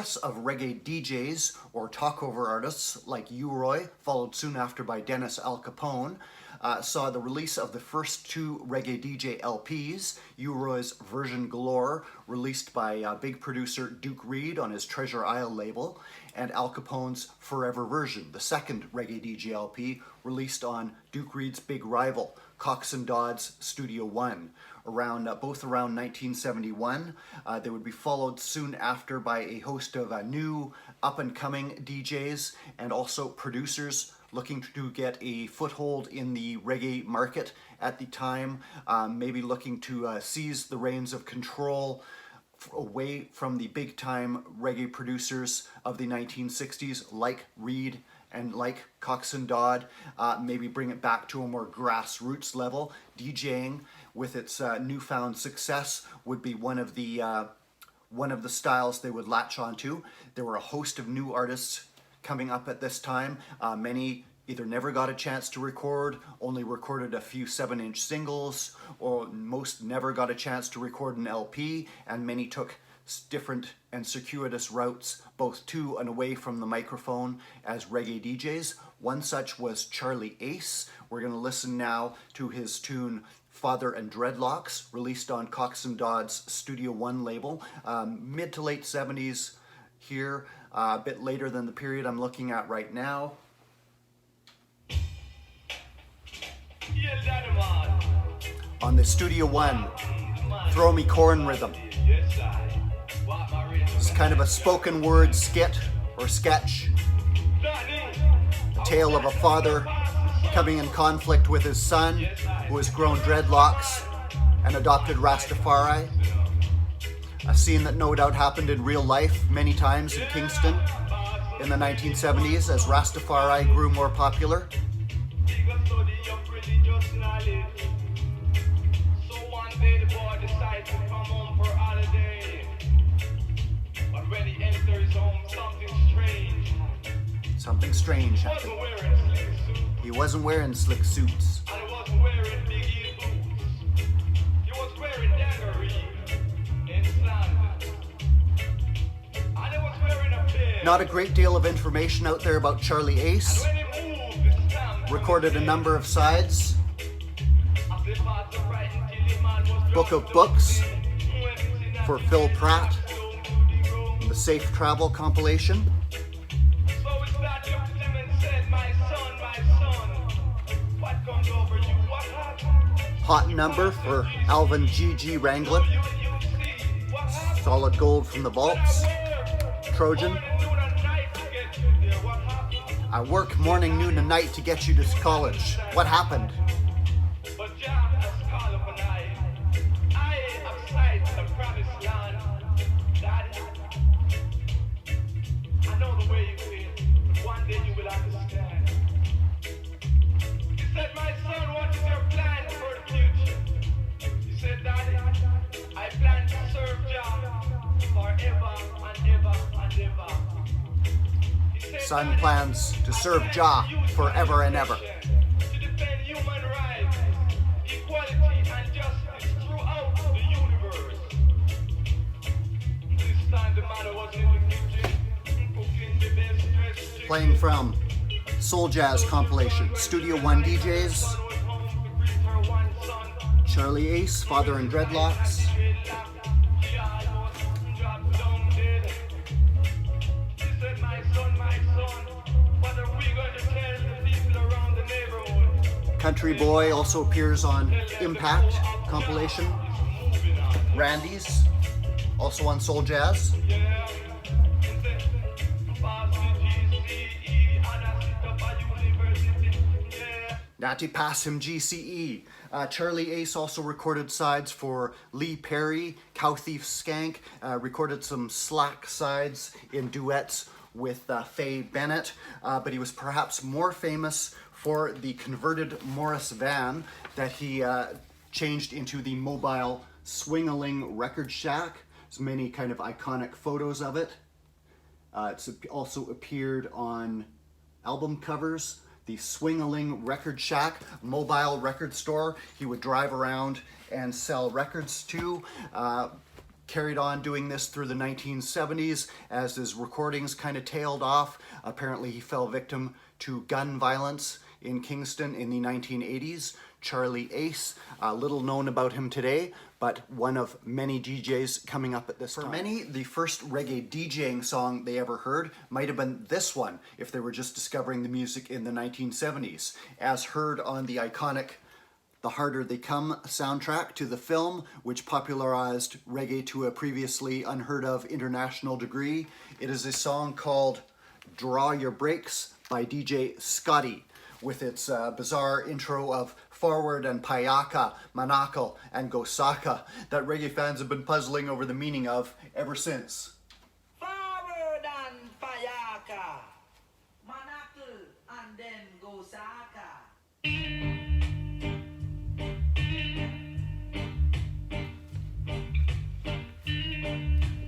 success of reggae DJs or talkover artists like U-Roy, followed soon after by Dennis Al Capone, saw the release of the first two reggae DJ LPs, U-Roy's Version Galore, released by big producer Duke Reid on his Treasure Isle label, and Al Capone's Forever Version, the second reggae DJ LP, released on Duke Reid's big rival, Cox and Dodd's Studio One, both around 1971. They would be followed soon after by a host of new up-and-coming DJs and also producers looking to get a foothold in the reggae market at the time, maybe looking to seize the reins of control away from the big-time reggae producers of the 1960s like Reid and like Cox and Dodd, maybe bring it back to a more grassroots level. DJing, with its newfound success, would be one of the styles they would latch onto. There were a host of new artists coming up at this time. Many either never got a chance to record, only recorded a few 7-inch singles, or most never got a chance to record an LP, and many took different and circuitous routes both to and away from the microphone as reggae DJs. One such was Charlie Ace. We're going to listen now to his tune Father and Dreadlocks, released on Cox and Dodd's Studio One label, mid to late 70s here, a bit later than the period I'm looking at right now. On the Studio One Throw Me Corn rhythm. It's kind of a spoken word skit or sketch. A tale of a father coming in conflict with his son, who has grown dreadlocks and adopted Rastafari. A scene that no doubt happened in real life many times in Kingston in the 1970s as Rastafari grew more popular. Something strange happened. He wasn't wearing slick suits. Not a great deal of information out there about Charlie Ace. Recorded a number of sides. Book of Books for Phil Pratt. The Safe Travel compilation. Hot Number for Alvin G.G. Wranglet. Solid Gold from the Vaults. Trojan. I work morning, noon, and night to get you to college. What happened? Son plans to serve Jah forever and ever. Playing from Soul Jazz compilation, Studio One DJs, Charlie Ace, Father and Dreadlocks. Country Boy also appears on Impact compilation. Randy's also on Soul Jazz. Natty Pass him GCE. Charlie Ace also recorded sides for Lee Perry, Cow Thief Skank, recorded some slack sides in duets with Faye Bennett, but he was perhaps more famous for the converted Morris van that he changed into the mobile Swing-a-Ling Record Shack. There's many kind of iconic photos of it. It's also appeared on album covers. The Swing-a-Ling Record Shack, mobile record store he would drive around and sell records to. carried on doing this through the 1970s as his recordings kind of tailed off. Apparently he fell victim to gun violence in Kingston in the 1980s. Charlie Ace, little known about him today, but one of many DJs coming up at this time. For many, the first reggae DJing song they ever heard might have been this one, if they were just discovering the music in the 1970s, as heard on the iconic The Harder They Come soundtrack to the film, which popularized reggae to a previously unheard of international degree. It is a song called Draw Your Brakes by DJ Scotty, with its bizarre intro of forward and payaka, manakal, and gosaka that reggae fans have been puzzling over the meaning of ever since. Forward and payaka, manakal, and then gosaka.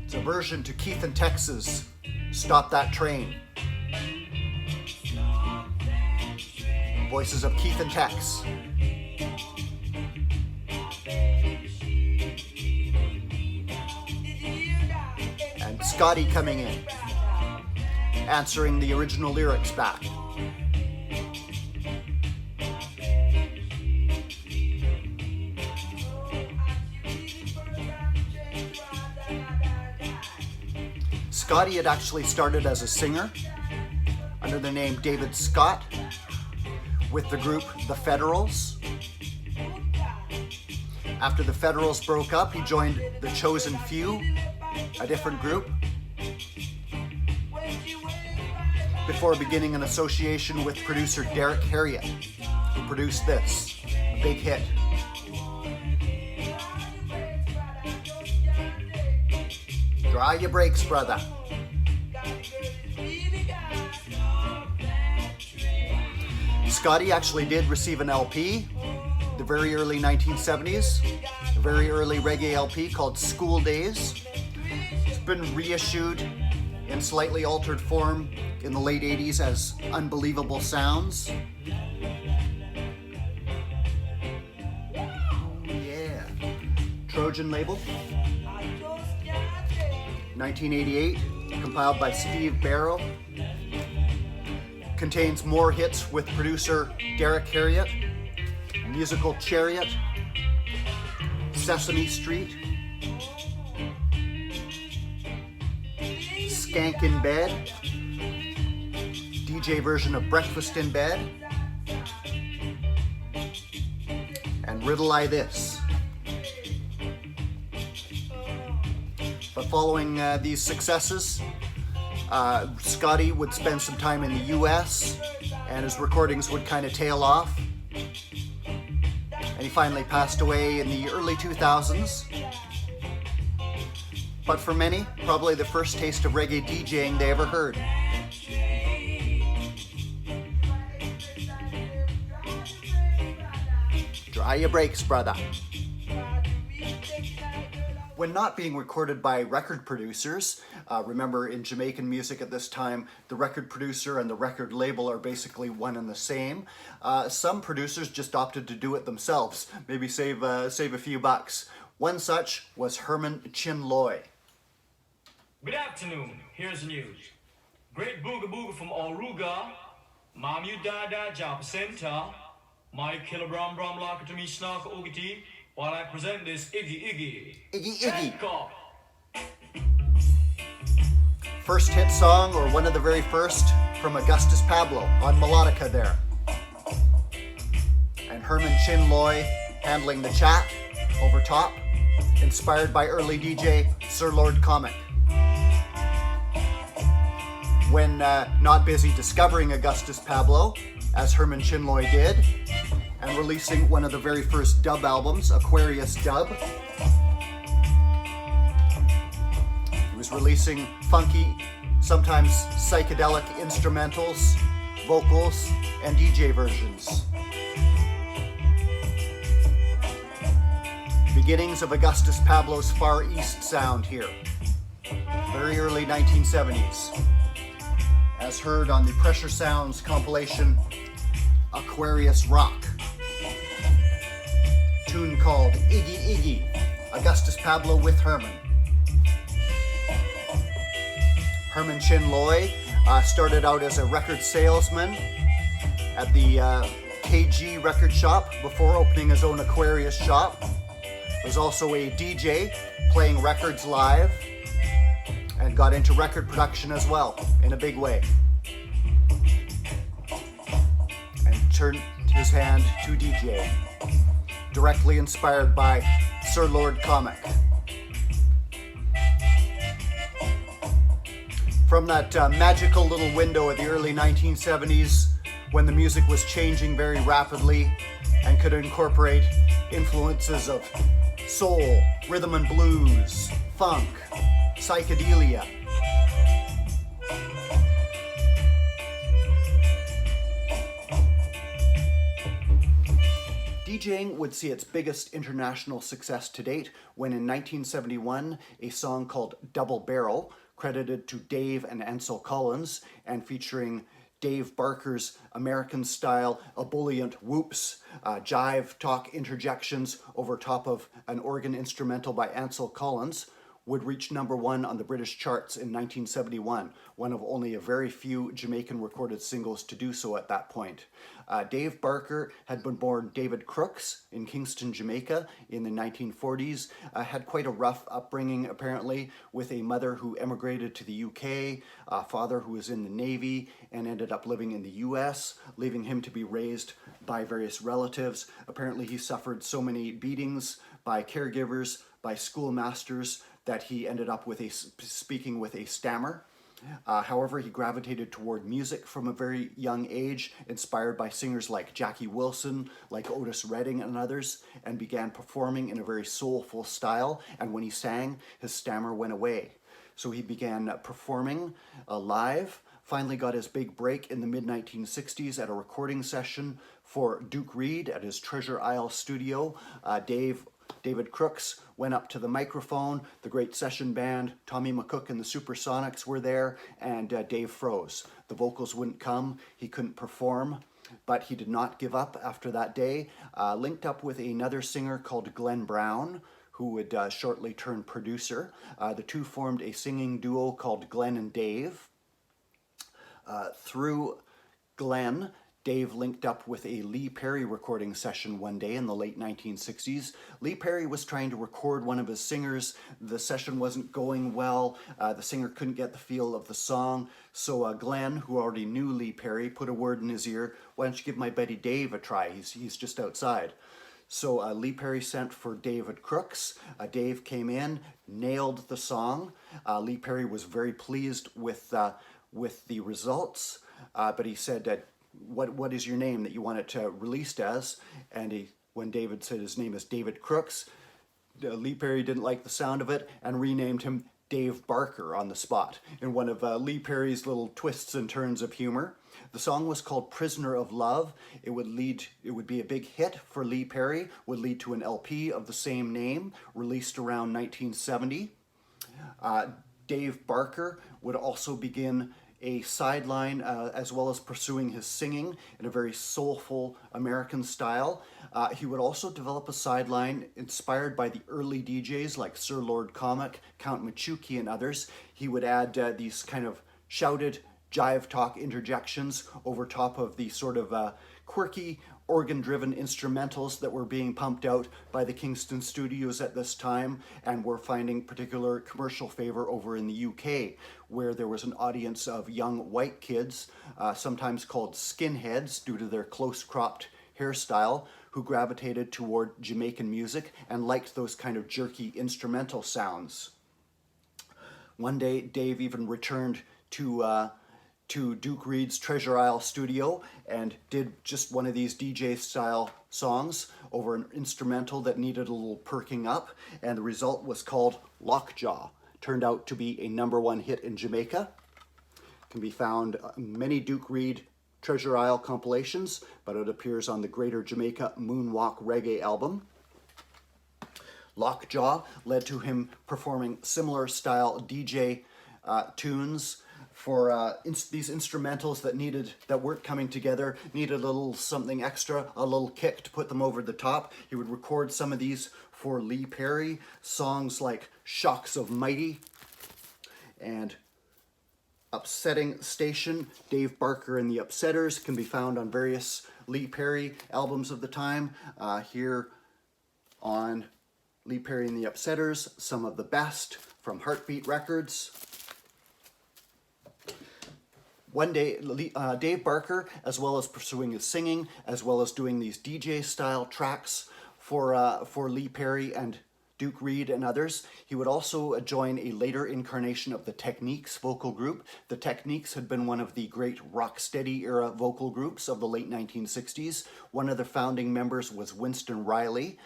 It's a version to Keith and Tex's Stop That Train. Voices of Keith and Tex. And Scotty coming in, answering the original lyrics back. Scotty had actually started as a singer under the name David Scott with the group The Federals. After the Federals broke up, he joined The Chosen Few, a different group, before beginning an association with producer Derek Harriott, who produced this, a big hit. Draw your brakes, brother. Scotty actually did receive an LP, the very early 1970s, a very early reggae LP called School Days. It's been reissued in slightly altered form in the late 80s as Unbelievable Sounds. Yeah. Trojan label. 1988, compiled by Steve Barrow. Contains more hits with producer Derek Harriott, Musical Chariot, Sesame Street, Skank in Bed, DJ version of Breakfast in Bed, and Riddle I This. But following these successes, Scotty would spend some time in the US and his recordings would kind of tail off. And he finally passed away in the early 2000s. But for many, probably the first taste of reggae DJing they ever heard. Dry your brakes, brother. When not being recorded by record producers, remember in Jamaican music at this time, the record producer and the record label are basically one and the same. Some producers just opted to do it themselves, maybe save a few bucks. One such was Herman Chin Loy. Good afternoon, here's the news. Great booga booga from Oruga, Mam you da job center, my killer bram locker to me snark ogity, while I present this Iggy. First hit song, or one of the very first, from Augustus Pablo on melodica there. And Herman Chin Loy handling the chat over top, inspired by early DJ Sir Lord Comic. When not busy discovering Augustus Pablo, as Herman Chin Loy did, and releasing one of the very first dub albums, Aquarius Dub. He was releasing funky, sometimes psychedelic instrumentals, vocals, and DJ versions. Beginnings of Augustus Pablo's Far East sound here. Very early 1970s. As heard on the Pressure Sounds compilation, Aquarius Rock. Tune called Iggy, Augustus Pablo with Herman. Herman Chin Loy started out as a record salesman at the KG record shop before opening his own Aquarius shop. Was also a DJ playing records live and got into record production as well in a big way. And turned his hand to DJ, directly inspired by Sir Lord Comic. From that magical little window of the early 1970s, when the music was changing very rapidly and could incorporate influences of soul, rhythm and blues, funk, psychedelia. DJing would see its biggest international success to date when in 1971 a song called Double Barrel, credited to Dave and Ansel Collins and featuring Dave Barker's American-style ebullient whoops, jive talk interjections over top of an organ instrumental by Ansel Collins, would reach #1 on the British charts in 1971, one of only a very few Jamaican recorded singles to do so at that point. Dave Barker had been born David Crooks in Kingston, Jamaica in the 1940s, had quite a rough upbringing apparently, with a mother who emigrated to the UK, a father who was in the Navy and ended up living in the US, leaving him to be raised by various relatives. Apparently he suffered so many beatings by caregivers, by schoolmasters, that he ended up with speaking with a stammer. However, he gravitated toward music from a very young age, inspired by singers like Jackie Wilson, like Otis Redding and others, and began performing in a very soulful style. And when he sang, his stammer went away. So he began performing live, finally got his big break in the mid-1960s at a recording session for Duke Reid at his Treasure Isle studio. David Crooks went up to the microphone, the great session band, Tommy McCook and the Supersonics were there, and Dave froze. The vocals wouldn't come, he couldn't perform, but he did not give up after that day. Linked up with another singer called Glenn Brown, who would shortly turn producer. The two formed a singing duo called Glenn and Dave. Through Glenn, Dave linked up with a Lee Perry recording session one day in the late 1960s. Lee Perry was trying to record one of his singers. The session wasn't going well. The singer couldn't get the feel of the song. So Glenn, who already knew Lee Perry, put a word in his ear, "Why don't you give my buddy Dave a try? He's just outside." So Lee Perry sent for David Crooks. Dave came in, nailed the song. Lee Perry was very pleased with the results, but he said, what is your name that you want it released as? And when David said his name is David Crooks, Lee Perry didn't like the sound of it and renamed him Dave Barker on the spot, in one of Lee Perry's little twists and turns of humor. The song was called Prisoner of Love. It would be a big hit for Lee Perry, would lead to an LP of the same name, released around 1970. Dave Barker would also begin a sideline as well as pursuing his singing in a very soulful American style. He would also develop a sideline inspired by the early DJs like Sir Lord Comic, Count Machuki, and others. He would add these kind of shouted jive talk interjections over top of the sort of quirky organ-driven instrumentals that were being pumped out by the Kingston studios at this time and were finding particular commercial favor over in the UK, where there was an audience of young white kids, sometimes called skinheads due to their close-cropped hairstyle, who gravitated toward Jamaican music and liked those kind of jerky instrumental sounds. One day, Dave even returned to Duke Reid's Treasure Isle studio and did just one of these DJ-style songs over an instrumental that needed a little perking up, and the result was called Lockjaw. Turned out to be a #1 hit in Jamaica. Can be found in many Duke Reid Treasure Isle compilations, but it appears on the Greater Jamaica Moonwalk Reggae album. Lockjaw led to him performing similar style DJ tunes for these instrumentals that weren't coming together, needed a little something extra, a little kick to put them over the top. He would record some of these for Lee Perry, songs like Shocks of Mighty and upsetting station. Dave Barker and the Upsetters can be found on various Lee Perry albums of the time. Here on Lee Perry and the Upsetters, some of the best from Heartbeat Records. One day, Dave Barker, as well as pursuing his singing, as well as doing these DJ-style tracks for Lee Perry and Duke Reed and others, he would also join a later incarnation of the Techniques vocal group. The Techniques had been one of the great rocksteady era vocal groups of the late 1960s. One of the founding members was Winston Riley,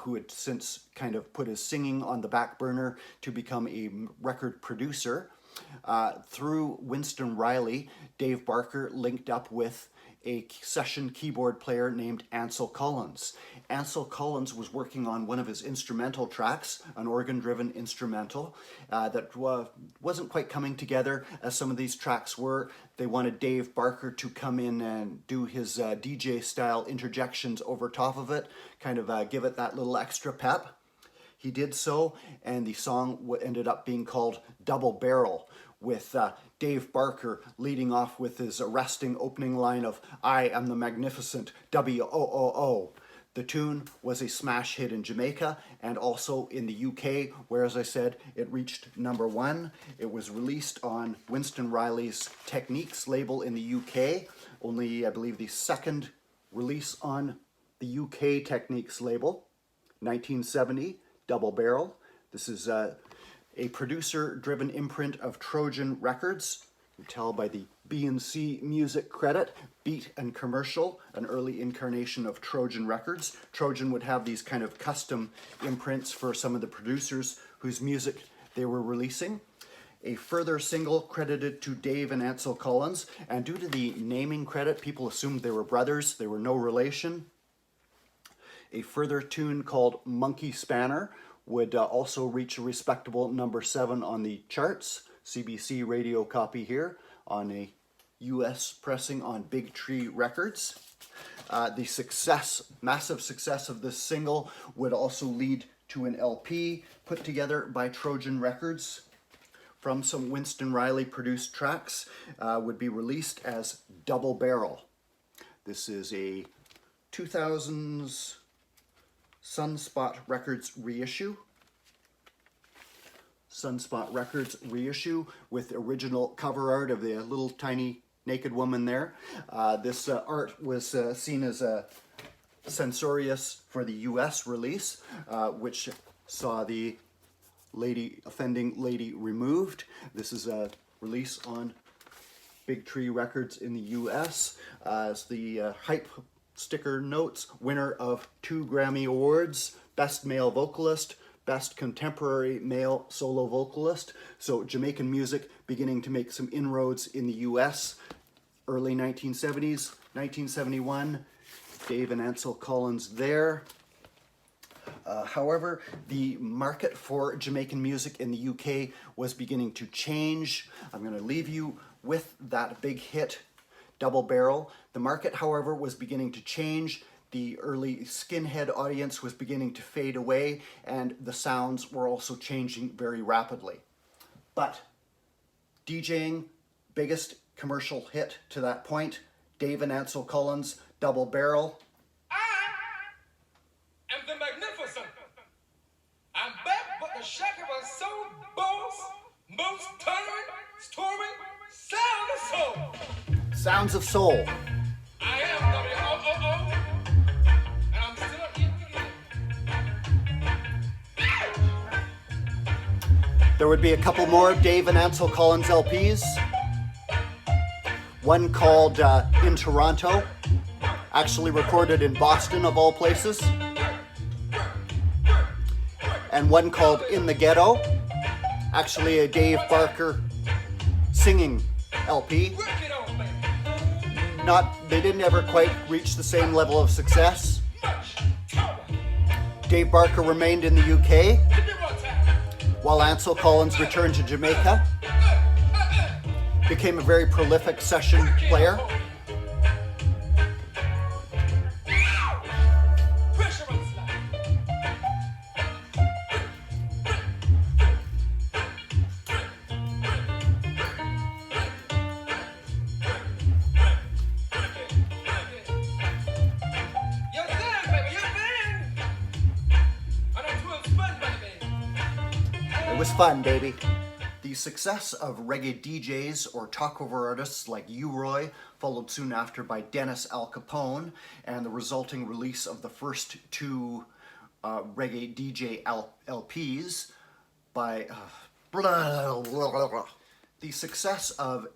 who had since kind of put his singing on the back burner to become a record producer. Through Winston Riley, Dave Barker linked up with a session keyboard player named Ansel Collins. Ansel Collins was working on one of his instrumental tracks, an organ-driven instrumental, that wasn't quite coming together as some of these tracks were. They wanted Dave Barker to come in and do his DJ-style interjections over top of it, kind of give it that little extra pep. He did so, and the song ended up being called Double Barrel, with Dave Barker leading off with his arresting opening line of "I am the magnificent W-O-O-O." The tune was a smash hit in Jamaica and also in the UK, where, as I said, it reached #1. It was released on Winston Riley's Techniques label in the UK, only, I believe, the second release on the UK Techniques label, 1970, Double Barrel. This is a producer-driven imprint of Trojan Records. You tell by the B&C music credit, Beat and Commercial, an early incarnation of Trojan Records. Trojan would have these kind of custom imprints for some of the producers whose music they were releasing. A further single credited to Dave and Ansel Collins, and due to the naming credit, people assumed they were brothers. They were no relation. A further tune called Monkey Spanner would also reach a respectable #7 on the charts. CBC radio copy here on a US pressing on Big Tree Records. The massive success of this single would also lead to an LP put together by Trojan Records from some Winston Riley produced tracks, would be released as Double Barrel. This is a 2000s Sunspot Records reissue. Sunspot Records reissue with original cover art of the little tiny naked woman there. This art was seen as censorious for the US release, which saw the offending lady removed. This is a release on Big Tree Records in the US. As the hype sticker notes, winner of 2 Grammy Awards, Best Male Vocalist, Best Contemporary Male Solo Vocalist. So Jamaican music beginning to make some inroads in the US. Early 1970s, 1971, Dave and Ansel Collins there. However, the market for Jamaican music in the UK was beginning to change. I'm going to leave you with that big hit, Double Barrel. The market, however, was beginning to change. The early skinhead audience was beginning to fade away, and the sounds were also changing very rapidly. But DJing, biggest commercial hit to that point, Dave and Ansel Collins, Double Barrel. I am the magnificent. I'm back, but the shaker was so boss, most turning, storming, sound of soul. Sounds of Soul. I am W-O-O-O, and I'm still in the game. There would be a couple more Dave and Ansel Collins LPs. One called In Toronto, actually recorded in Boston of all places. And one called In the Ghetto, actually a Dave Barker singing LP. They didn't ever quite reach the same level of success. Dave Barker remained in the UK, while Ansel Collins returned to Jamaica, became a very prolific session player. fun, baby. The success of reggae DJs or talkover artists like U-Roy, followed soon after by Dennis Al Capone, and the resulting release of the first two reggae DJ LPs by the success of